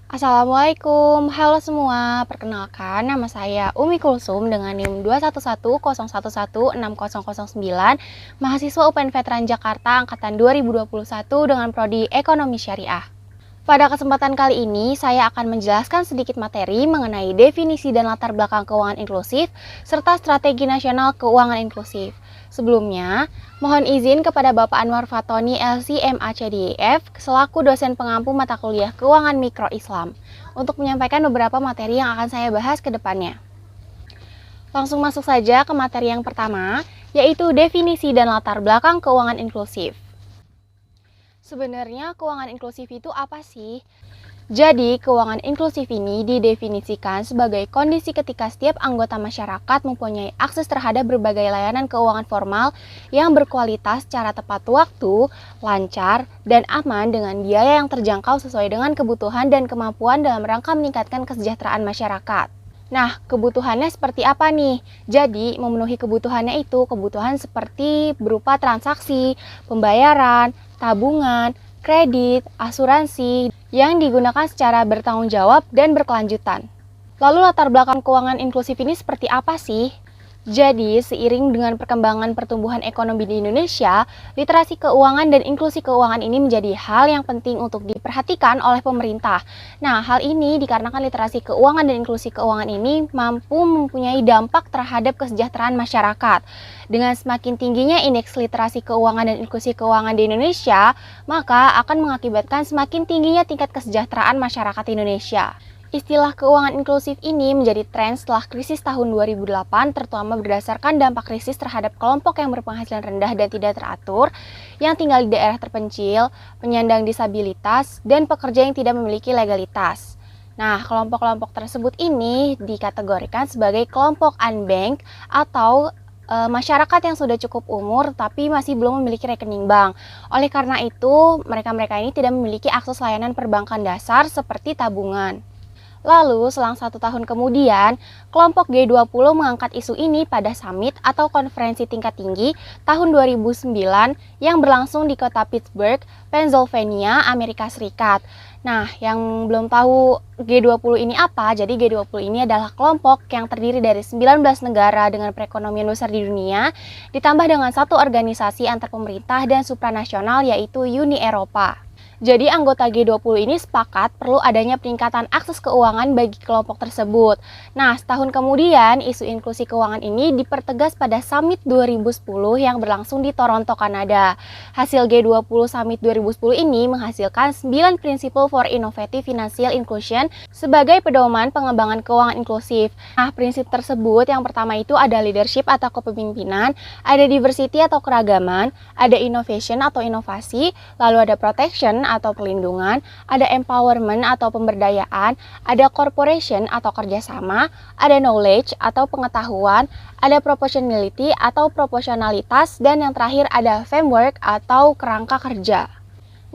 Assalamualaikum, halo semua. Perkenalkan, nama saya Umi Kulsum dengan NIM 21101160009, mahasiswa UPN Veteran Jakarta angkatan 2021 dengan prodi Ekonomi Syariah. Pada kesempatan kali ini, saya akan menjelaskan sedikit materi mengenai definisi dan latar belakang keuangan inklusif, serta strategi nasional keuangan inklusif. Sebelumnya, mohon izin kepada Bapak Anwar Fatoni LC MACDIF selaku dosen pengampu mata kuliah Keuangan Mikro Islam untuk menyampaikan beberapa materi yang akan saya bahas ke depannya. Langsung masuk saja ke materi yang pertama, yaitu definisi dan latar belakang keuangan inklusif. Sebenarnya keuangan inklusif itu apa sih? Jadi, keuangan inklusif ini didefinisikan sebagai kondisi ketika setiap anggota masyarakat mempunyai akses terhadap berbagai layanan keuangan formal yang berkualitas secara tepat waktu, lancar, dan aman dengan biaya yang terjangkau sesuai dengan kebutuhan dan kemampuan dalam rangka meningkatkan kesejahteraan masyarakat. Nah, kebutuhannya seperti apa nih? Jadi, memenuhi kebutuhannya itu kebutuhan seperti berupa transaksi, pembayaran, tabungan, kredit, asuransi yang digunakan secara bertanggung jawab dan berkelanjutan. Lalu latar belakang keuangan inklusif ini seperti apa sih? Jadi, seiring dengan perkembangan pertumbuhan ekonomi di Indonesia, literasi keuangan dan inklusi keuangan ini menjadi hal yang penting untuk diperhatikan oleh pemerintah. Nah, hal ini dikarenakan literasi keuangan dan inklusi keuangan ini mampu mempunyai dampak terhadap kesejahteraan masyarakat. Dengan semakin tingginya indeks literasi keuangan dan inklusi keuangan di Indonesia, maka akan mengakibatkan semakin tingginya tingkat kesejahteraan masyarakat Indonesia. Istilah keuangan inklusif ini menjadi tren setelah krisis tahun 2008, terutama berdasarkan dampak krisis terhadap kelompok yang berpenghasilan rendah dan tidak teratur, yang tinggal di daerah terpencil, penyandang disabilitas, dan pekerja yang tidak memiliki legalitas. Nah, kelompok-kelompok tersebut ini dikategorikan sebagai kelompok unbanked atau masyarakat yang sudah cukup umur tapi masih belum memiliki rekening bank. Oleh karena itu, mereka-mereka ini tidak memiliki akses layanan perbankan dasar seperti tabungan. Lalu, selang 1 tahun kemudian, kelompok G20 mengangkat isu ini pada summit atau konferensi tingkat tinggi tahun 2009 yang berlangsung di kota Pittsburgh, Pennsylvania, Amerika Serikat. Nah, yang belum tahu G20 ini apa, jadi G20 ini adalah kelompok yang terdiri dari 19 negara dengan perekonomian besar di dunia, ditambah dengan satu organisasi antar pemerintah dan supranasional yaitu Uni Eropa. Jadi anggota G20 ini sepakat perlu adanya peningkatan akses keuangan bagi kelompok tersebut. Nah, setahun kemudian isu inklusi keuangan ini dipertegas pada Summit 2010 yang berlangsung di Toronto, Kanada. Hasil G20 Summit 2010 ini menghasilkan 9 prinsipal for innovative financial inclusion sebagai pedoman pengembangan keuangan inklusif. Nah, prinsip tersebut yang pertama itu ada leadership atau kepemimpinan, ada diversity atau keragaman, ada innovation atau inovasi, lalu ada protection atau pelindungan, ada empowerment atau pemberdayaan, ada corporation atau kerjasama, ada knowledge atau pengetahuan, ada proportionality atau proporsionalitas, dan yang terakhir ada framework atau kerangka kerja.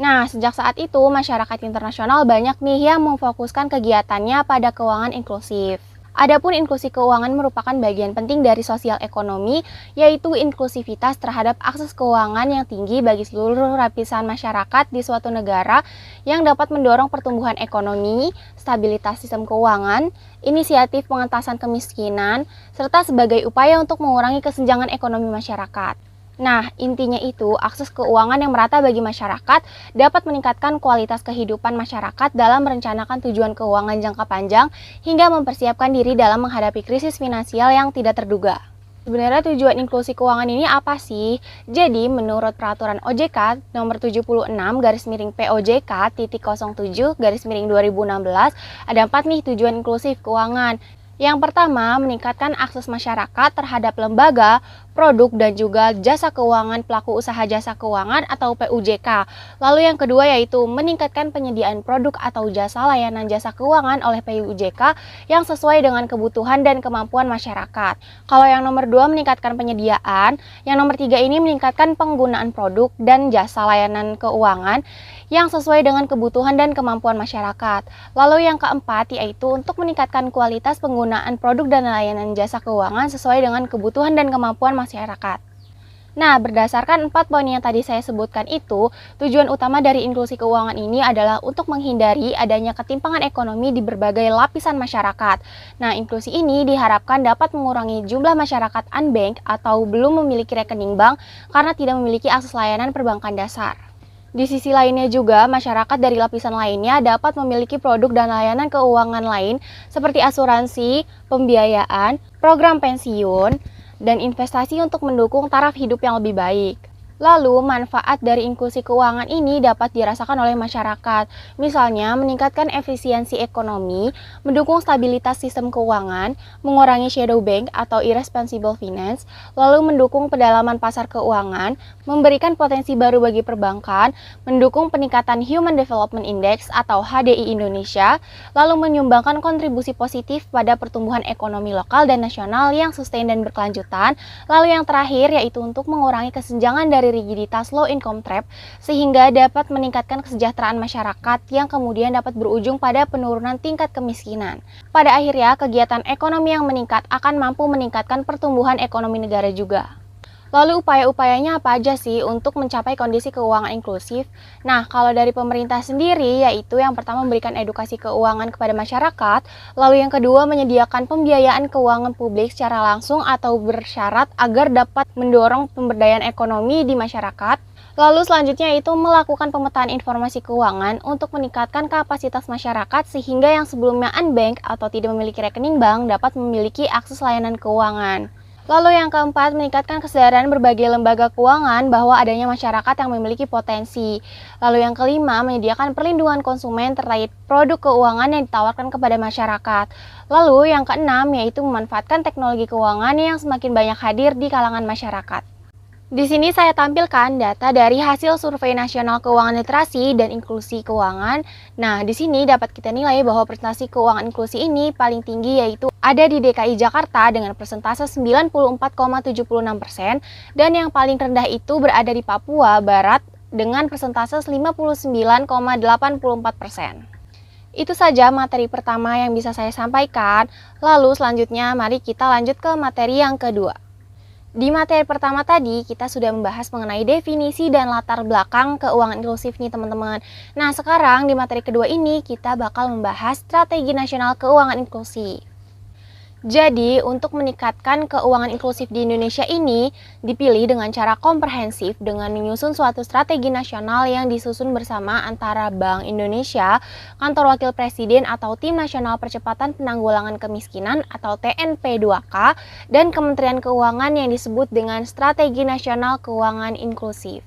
Nah, sejak saat itu masyarakat internasional banyak nih yang memfokuskan kegiatannya pada keuangan inklusif. Adapun inklusi keuangan merupakan bagian penting dari sosial ekonomi, yaitu inklusivitas terhadap akses keuangan yang tinggi bagi seluruh lapisan masyarakat di suatu negara yang dapat mendorong pertumbuhan ekonomi, stabilitas sistem keuangan, inisiatif pengentasan kemiskinan, serta sebagai upaya untuk mengurangi kesenjangan ekonomi masyarakat. Nah, intinya itu, akses keuangan yang merata bagi masyarakat dapat meningkatkan kualitas kehidupan masyarakat dalam merencanakan tujuan keuangan jangka panjang hingga mempersiapkan diri dalam menghadapi krisis finansial yang tidak terduga. Sebenarnya tujuan inklusi keuangan ini apa sih? Jadi, menurut peraturan OJK nomor 76/POJK.07/2016, ada 4 nih tujuan inklusif keuangan. Yang pertama, meningkatkan akses masyarakat terhadap lembaga, produk, dan juga jasa keuangan pelaku usaha jasa keuangan atau PUJK. Lalu yang kedua yaitu meningkatkan penyediaan produk atau jasa layanan jasa keuangan oleh PUJK yang sesuai dengan kebutuhan dan kemampuan masyarakat. Kalau yang nomor 2 meningkatkan penyediaan, yang nomor 3 ini meningkatkan penggunaan produk dan jasa layanan keuangan yang sesuai dengan kebutuhan dan kemampuan masyarakat. Lalu yang keempat yaitu untuk meningkatkan kualitas penggunaan produk dan layanan jasa keuangan sesuai dengan kebutuhan dan kemampuan masyarakat. Nah, berdasarkan 4 poin yang tadi saya sebutkan itu, tujuan utama dari inklusi keuangan ini adalah untuk menghindari adanya ketimpangan ekonomi di berbagai lapisan masyarakat. Nah, inklusi ini diharapkan dapat mengurangi jumlah masyarakat unbanked atau belum memiliki rekening bank karena tidak memiliki akses layanan perbankan dasar. Di sisi lainnya juga, masyarakat dari lapisan lainnya dapat memiliki produk dan layanan keuangan lain seperti asuransi, pembiayaan, program pensiun, dan investasi untuk mendukung taraf hidup yang lebih baik. Lalu, manfaat dari inklusi keuangan ini dapat dirasakan oleh masyarakat, misalnya meningkatkan efisiensi ekonomi, mendukung stabilitas sistem keuangan, mengurangi shadow bank atau irresponsible finance, lalu mendukung pendalaman pasar keuangan, memberikan potensi baru bagi perbankan, mendukung peningkatan Human Development Index atau HDI Indonesia, lalu menyumbangkan kontribusi positif pada pertumbuhan ekonomi lokal dan nasional yang sustain dan berkelanjutan, lalu yang terakhir yaitu untuk mengurangi kesenjangan dari rigiditas low income trap sehingga dapat meningkatkan kesejahteraan masyarakat yang kemudian dapat berujung pada penurunan tingkat kemiskinan. Pada akhirnya, kegiatan ekonomi yang meningkat akan mampu meningkatkan pertumbuhan ekonomi negara juga. Lalu upaya-upayanya apa aja sih untuk mencapai kondisi keuangan inklusif? Nah, kalau dari pemerintah sendiri, yaitu yang pertama memberikan edukasi keuangan kepada masyarakat, lalu yang kedua menyediakan pembiayaan keuangan publik secara langsung atau bersyarat agar dapat mendorong pemberdayaan ekonomi di masyarakat. Lalu selanjutnya itu melakukan pemetaan informasi keuangan untuk meningkatkan kapasitas masyarakat sehingga yang sebelumnya unbanked atau tidak memiliki rekening bank dapat memiliki akses layanan keuangan. Lalu yang keempat, meningkatkan kesadaran berbagai lembaga keuangan bahwa adanya masyarakat yang memiliki potensi. Lalu yang kelima, menyediakan perlindungan konsumen terkait produk keuangan yang ditawarkan kepada masyarakat. Lalu yang keenam, yaitu memanfaatkan teknologi keuangan yang semakin banyak hadir di kalangan masyarakat. Di sini saya tampilkan data dari hasil Survei Nasional Keuangan Literasi dan Inklusi Keuangan. Nah, di sini dapat kita nilai bahwa presentasi keuangan inklusi ini paling tinggi yaitu ada di DKI Jakarta dengan persentase 94,76% dan yang paling rendah itu berada di Papua Barat dengan persentase 59,84%. Itu saja materi pertama yang bisa saya sampaikan. Lalu selanjutnya mari kita lanjut ke materi yang kedua. Di materi pertama tadi, kita sudah membahas mengenai definisi dan latar belakang keuangan inklusif nih teman-teman. Nah, sekarang di materi kedua ini, kita bakal membahas strategi nasional keuangan inklusi. Jadi, untuk meningkatkan keuangan inklusif di Indonesia ini dipilih dengan cara komprehensif dengan menyusun suatu strategi nasional yang disusun bersama antara Bank Indonesia, Kantor Wakil Presiden atau Tim Nasional Percepatan Penanggulangan Kemiskinan atau TNP2K, dan Kementerian Keuangan yang disebut dengan Strategi Nasional Keuangan Inklusif.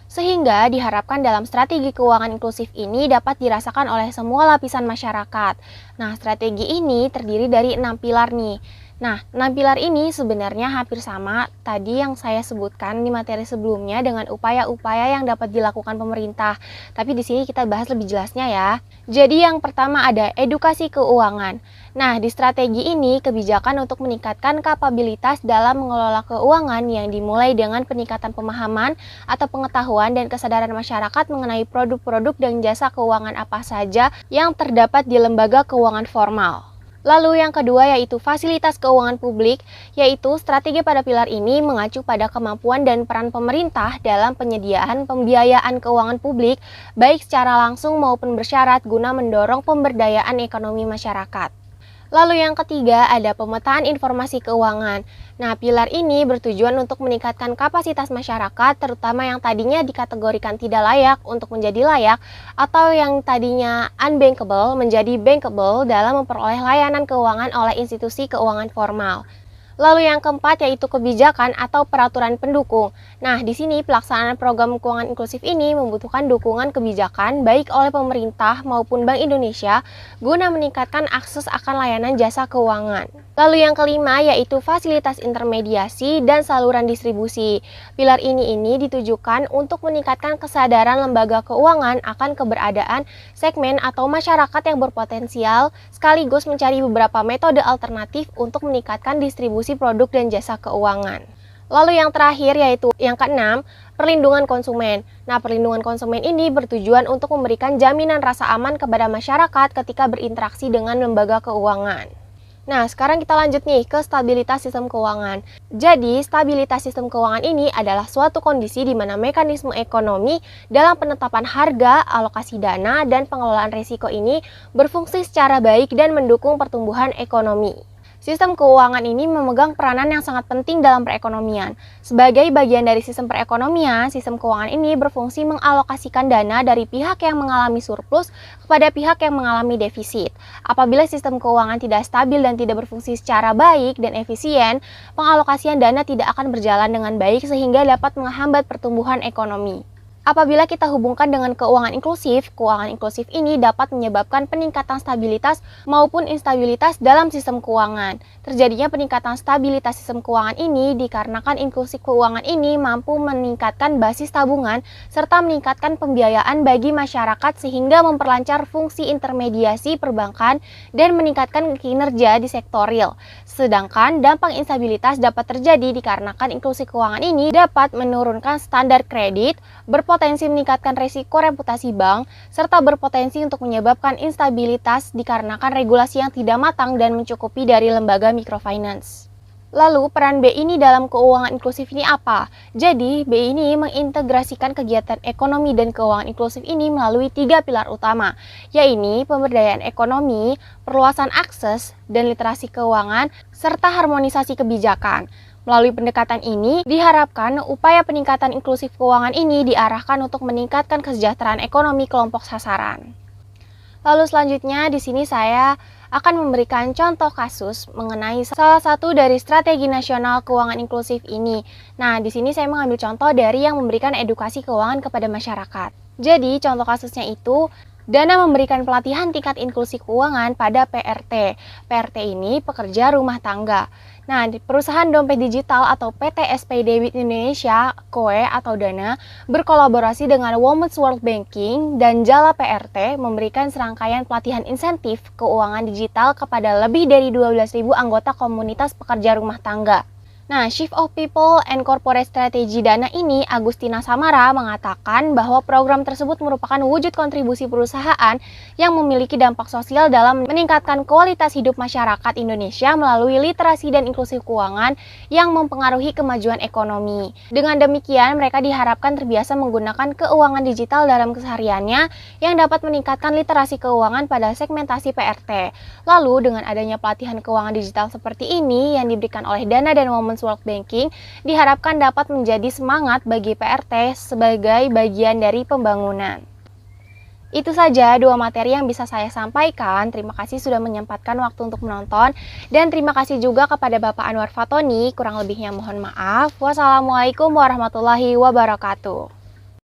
Sehingga diharapkan dalam strategi keuangan inklusif ini dapat dirasakan oleh semua lapisan masyarakat. Nah, strategi ini terdiri dari 6 pilar nih. Nah, 6 pilar ini sebenarnya hampir sama tadi yang saya sebutkan di materi sebelumnya dengan upaya-upaya yang dapat dilakukan pemerintah. Tapi di sini kita bahas lebih jelasnya ya. Jadi yang pertama ada edukasi keuangan. Nah, di strategi ini kebijakan untuk meningkatkan kapabilitas dalam mengelola keuangan yang dimulai dengan peningkatan pemahaman atau pengetahuan dan kesadaran masyarakat mengenai produk-produk dan jasa keuangan apa saja yang terdapat di lembaga keuangan formal. Lalu yang kedua yaitu fasilitas keuangan publik, yaitu strategi pada pilar ini mengacu pada kemampuan dan peran pemerintah dalam penyediaan pembiayaan keuangan publik, baik secara langsung maupun bersyarat guna mendorong pemberdayaan ekonomi masyarakat. Lalu yang ketiga ada pemetaan informasi keuangan. Nah, pilar ini bertujuan untuk meningkatkan kapasitas masyarakat, terutama yang tadinya dikategorikan tidak layak untuk menjadi layak, atau yang tadinya unbankable menjadi bankable dalam memperoleh layanan keuangan oleh institusi keuangan formal. Lalu yang keempat yaitu kebijakan atau peraturan pendukung. Nah, di sini pelaksanaan program keuangan inklusif ini membutuhkan dukungan kebijakan baik oleh pemerintah maupun Bank Indonesia guna meningkatkan akses akan layanan jasa keuangan. Lalu yang kelima yaitu fasilitas intermediasi dan saluran distribusi. Pilar ini ditujukan untuk meningkatkan kesadaran lembaga keuangan akan keberadaan segmen atau masyarakat yang berpotensial sekaligus mencari beberapa metode alternatif untuk meningkatkan distribusi produk dan jasa keuangan. Lalu yang terakhir yaitu yang keenam, perlindungan konsumen. Nah, perlindungan konsumen ini bertujuan untuk memberikan jaminan rasa aman kepada masyarakat ketika berinteraksi dengan lembaga keuangan. Nah, sekarang kita lanjut nih ke stabilitas sistem keuangan. Jadi, stabilitas sistem keuangan ini adalah suatu kondisi di mana mekanisme ekonomi dalam penetapan harga, alokasi dana, dan pengelolaan risiko ini berfungsi secara baik dan mendukung pertumbuhan ekonomi. Sistem keuangan ini memegang peranan yang sangat penting dalam perekonomian. Sebagai bagian dari sistem perekonomian, sistem keuangan ini berfungsi mengalokasikan dana dari pihak yang mengalami surplus kepada pihak yang mengalami defisit. Apabila sistem keuangan tidak stabil dan tidak berfungsi secara baik dan efisien, pengalokasian dana tidak akan berjalan dengan baik sehingga dapat menghambat pertumbuhan ekonomi. Apabila kita hubungkan dengan keuangan inklusif ini dapat menyebabkan peningkatan stabilitas maupun instabilitas dalam sistem keuangan. Terjadinya peningkatan stabilitas sistem keuangan ini dikarenakan inklusi keuangan ini mampu meningkatkan basis tabungan serta meningkatkan pembiayaan bagi masyarakat sehingga memperlancar fungsi intermediasi perbankan dan meningkatkan kinerja di sektor real. Sedangkan dampak instabilitas dapat terjadi dikarenakan inklusi keuangan ini dapat menurunkan standar kredit, berpotensi meningkatkan resiko reputasi bank, serta berpotensi untuk menyebabkan instabilitas dikarenakan regulasi yang tidak matang dan mencukupi dari lembaga microfinance. Lalu, peran BI ini dalam keuangan inklusif ini apa? Jadi, BI ini mengintegrasikan kegiatan ekonomi dan keuangan inklusif ini melalui 3 pilar utama, yaitu pemberdayaan ekonomi, perluasan akses, dan literasi keuangan, serta harmonisasi kebijakan. Melalui pendekatan ini, diharapkan upaya peningkatan inklusif keuangan ini diarahkan untuk meningkatkan kesejahteraan ekonomi kelompok sasaran. Lalu selanjutnya di sini saya akan memberikan contoh kasus mengenai salah satu dari strategi nasional keuangan inklusif ini. Nah, di sini saya mengambil contoh dari yang memberikan edukasi keuangan kepada masyarakat. Jadi, contoh kasusnya itu Dana memberikan pelatihan tingkat inklusi keuangan pada PRT. PRT ini pekerja rumah tangga. Nah, di perusahaan dompet digital atau PT SP Debit Indonesia, KOE atau Dana, berkolaborasi dengan Women's World Banking dan Jala PRT memberikan serangkaian pelatihan insentif keuangan digital kepada lebih dari 12.000 anggota komunitas pekerja rumah tangga. Nah, Chief of People and Corporate Strategy Dana ini, Agustina Samara, mengatakan bahwa program tersebut merupakan wujud kontribusi perusahaan yang memiliki dampak sosial dalam meningkatkan kualitas hidup masyarakat Indonesia melalui literasi dan inklusi keuangan yang mempengaruhi kemajuan ekonomi. Dengan demikian, mereka diharapkan terbiasa menggunakan keuangan digital dalam kesehariannya yang dapat meningkatkan literasi keuangan pada segmentasi PRT. Lalu, dengan adanya pelatihan keuangan digital seperti ini yang diberikan oleh Dana dan Women's World Banking diharapkan dapat menjadi semangat bagi PRT sebagai bagian dari pembangunan. Itu saja 2 materi yang bisa saya sampaikan. Terima kasih sudah menyempatkan waktu untuk menonton dan terima kasih juga kepada Bapak Anwar Fatoni. Kurang lebihnya mohon maaf. Wassalamualaikum warahmatullahi wabarakatuh.